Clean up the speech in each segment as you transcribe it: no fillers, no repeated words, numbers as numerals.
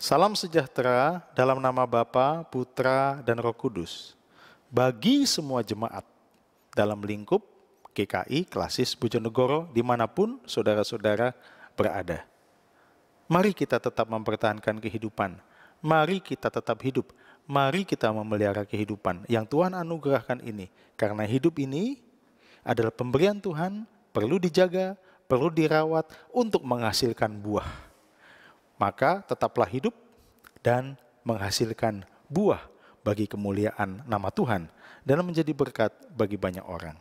Salam sejahtera dalam nama Bapa, Putra, dan Roh Kudus. Bagi semua jemaat dalam lingkup GKI Klasis Bojonegoro dimanapun saudara-saudara berada. Mari kita tetap mempertahankan kehidupan. Mari kita tetap hidup. Mari kita memelihara kehidupan yang Tuhan anugerahkan ini. Karena hidup ini adalah pemberian Tuhan, perlu dijaga, perlu dirawat untuk menghasilkan buah. Maka tetaplah hidup dan menghasilkan buah bagi kemuliaan nama Tuhan dan menjadi berkat bagi banyak orang.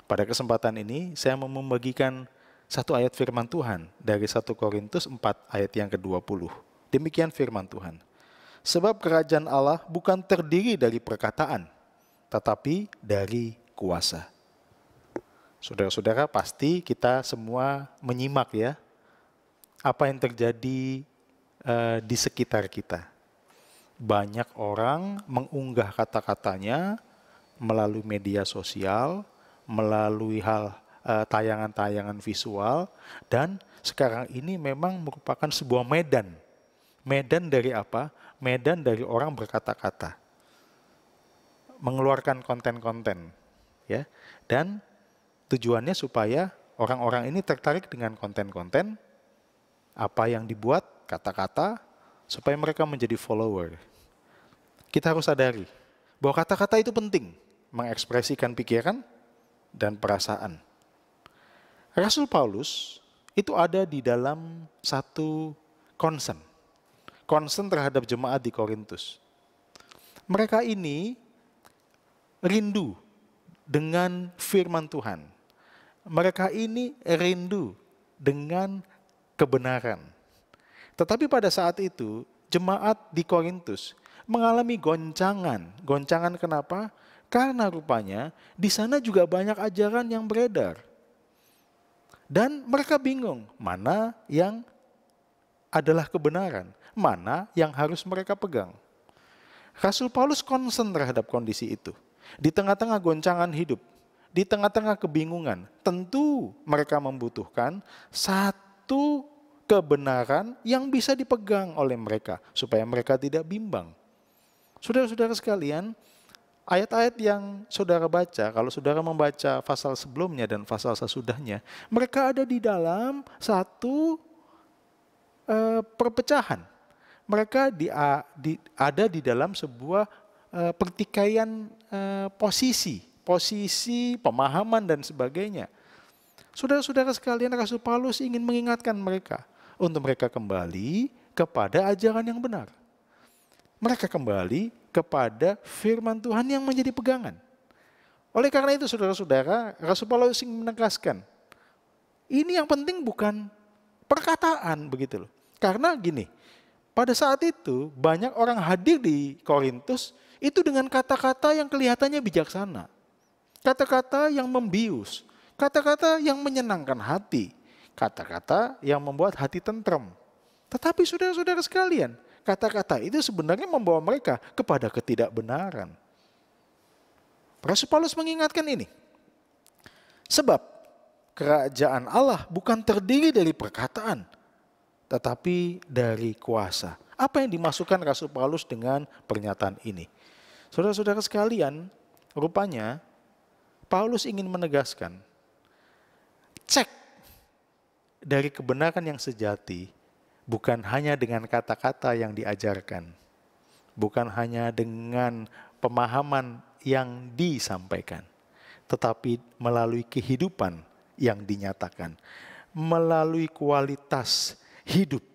Pada kesempatan ini saya mau membagikan satu ayat firman Tuhan dari 1 Korintus 4 ayat yang ke-20. Demikian firman Tuhan. Sebab kerajaan Allah bukan terdiri dari perkataan, tetapi dari kuasa. Saudara-saudara, pasti kita semua menyimak ya apa yang terjadi di sekitar kita. Banyak orang mengunggah kata-katanya melalui media sosial, melalui tayangan-tayangan visual, dan sekarang ini memang merupakan sebuah medan. Medan dari apa? Medan dari orang berkata-kata, mengeluarkan konten-konten, ya. Dan tujuannya supaya orang-orang ini tertarik dengan konten-konten apa yang dibuat, kata-kata, supaya mereka menjadi follower. Kita harus sadari bahwa kata-kata itu penting, mengekspresikan pikiran dan perasaan. Rasul Paulus itu ada di dalam satu concern terhadap jemaat di Korintus. Mereka ini rindu dengan firman Tuhan. Mereka ini rindu dengan kebenaran. Tetapi pada saat itu, jemaat di Korintus mengalami goncangan. Goncangan kenapa? Karena rupanya di sana juga banyak ajaran yang beredar. Dan mereka bingung, mana yang adalah kebenaran, mana yang harus mereka pegang. Rasul Paulus concern terhadap kondisi itu. Di tengah-tengah goncangan hidup, di tengah-tengah kebingungan, tentu mereka membutuhkan satu kebenaran yang bisa dipegang oleh mereka supaya mereka tidak bimbang. Saudara-saudara sekalian, ayat-ayat yang saudara baca, kalau saudara membaca pasal sebelumnya dan pasal sesudahnya, mereka ada di dalam satu perpecahan. Mereka ada di dalam sebuah pertikaian posisi, pemahaman dan sebagainya. Saudara-saudara sekalian, Rasul Paulus ingin mengingatkan mereka untuk mereka kembali kepada ajaran yang benar. Mereka kembali kepada firman Tuhan yang menjadi pegangan. Oleh karena itu saudara-saudara, Rasul Paulus ingin menegaskan, ini yang penting bukan perkataan begitu loh. Karena gini, pada saat itu banyak orang hadir di Korintus itu dengan kata-kata yang kelihatannya bijaksana. Kata-kata yang membius, kata-kata yang menyenangkan hati, kata-kata yang membuat hati tentrem. Tetapi saudara-saudara sekalian, kata-kata itu sebenarnya membawa mereka kepada ketidakbenaran. Rasul Paulus mengingatkan ini. Sebab kerajaan Allah bukan terdiri dari perkataan, tetapi dari kuasa. Apa yang dimasukkan Rasul Paulus dengan pernyataan ini? Saudara-saudara sekalian, rupanya Paulus ingin menegaskan, cek dari kebenaran yang sejati bukan hanya dengan kata-kata yang diajarkan, bukan hanya dengan pemahaman yang disampaikan, tetapi melalui kehidupan yang dinyatakan, melalui kualitas hidup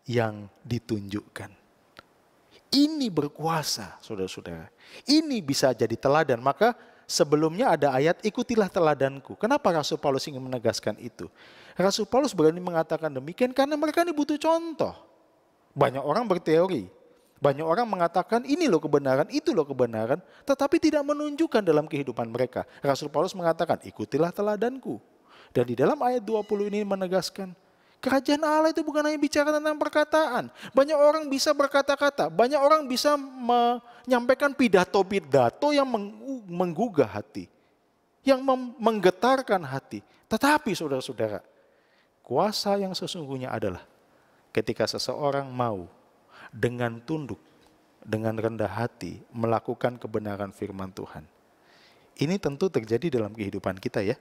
yang ditunjukkan. Ini berkuasa, saudara-saudara. Ini bisa jadi teladan. Maka sebelumnya ada ayat, ikutilah teladanku. Kenapa Rasul Paulus ingin menegaskan itu? Rasul Paulus berani mengatakan demikian karena mereka ini butuh contoh. Banyak orang berteori. Banyak orang mengatakan ini loh kebenaran, itu loh kebenaran. Tetapi tidak menunjukkan dalam kehidupan mereka. Rasul Paulus mengatakan, ikutilah teladanku. Dan di dalam ayat 20 ini menegaskan, kerajaan Allah itu bukan hanya bicara tentang perkataan. Banyak orang bisa berkata-kata. Banyak orang bisa menyampaikan pidato-pidato yang menggugah hati. Yang menggetarkan hati. Tetapi saudara-saudara, kuasa yang sesungguhnya adalah ketika seseorang mau dengan tunduk, dengan rendah hati, melakukan kebenaran firman Tuhan. Ini tentu terjadi dalam kehidupan kita ya.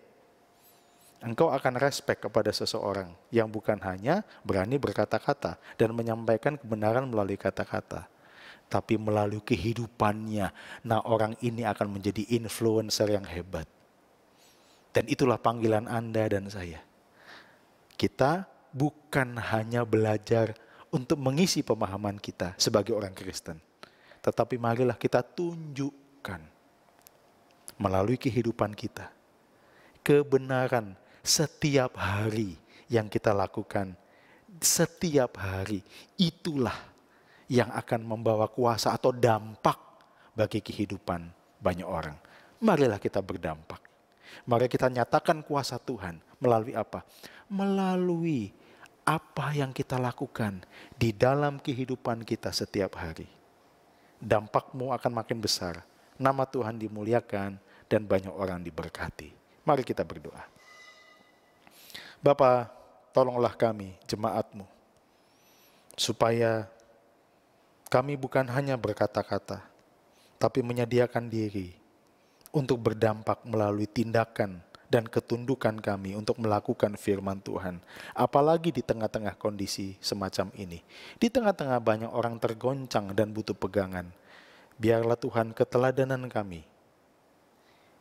Engkau akan respect kepada seseorang yang bukan hanya berani berkata-kata dan menyampaikan kebenaran melalui kata-kata, tapi melalui kehidupannya. Nah, orang ini akan menjadi influencer yang hebat. Dan itulah panggilan Anda dan saya. Kita bukan hanya belajar untuk mengisi pemahaman kita sebagai orang Kristen, tetapi marilah kita tunjukkan melalui kehidupan kita kebenaran setiap hari yang kita lakukan. Setiap hari itulah yang akan membawa kuasa atau dampak bagi kehidupan banyak orang. Marilah kita berdampak. Mari kita nyatakan kuasa Tuhan melalui apa? Melalui apa yang kita lakukan di dalam kehidupan kita setiap hari. Dampakmu akan makin besar. Nama Tuhan dimuliakan dan banyak orang diberkati. Mari kita berdoa. Bapa, tolonglah kami, jemaat-Mu, supaya kami bukan hanya berkata-kata, tapi menyediakan diri untuk berdampak melalui tindakan dan ketundukan kami untuk melakukan firman Tuhan. Apalagi di tengah-tengah kondisi semacam ini. Di tengah-tengah banyak orang tergoncang dan butuh pegangan. Biarlah Tuhan keteladanan kami,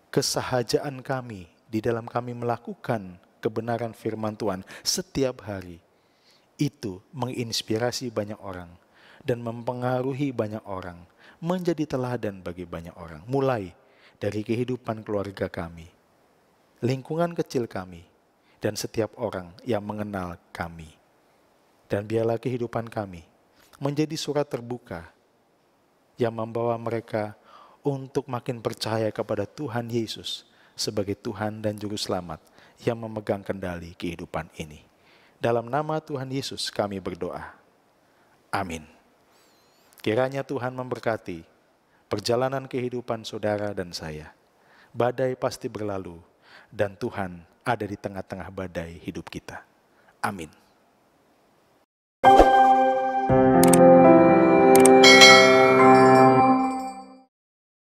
kesahajaan kami di dalam kami melakukan kebenaran firman Tuhan setiap hari, itu menginspirasi banyak orang dan mempengaruhi banyak orang, menjadi teladan bagi banyak orang, mulai dari kehidupan keluarga kami, lingkungan kecil kami, dan setiap orang yang mengenal kami. Dan biarlah kehidupan kami menjadi surat terbuka yang membawa mereka untuk makin percaya kepada Tuhan Yesus sebagai Tuhan dan Juru Selamat yang memegang kendali kehidupan ini. Dalam nama Tuhan Yesus kami berdoa. Amin. Kiranya Tuhan memberkati perjalanan kehidupan saudara dan saya. Badai pasti berlalu dan Tuhan ada di tengah-tengah badai hidup kita. Amin.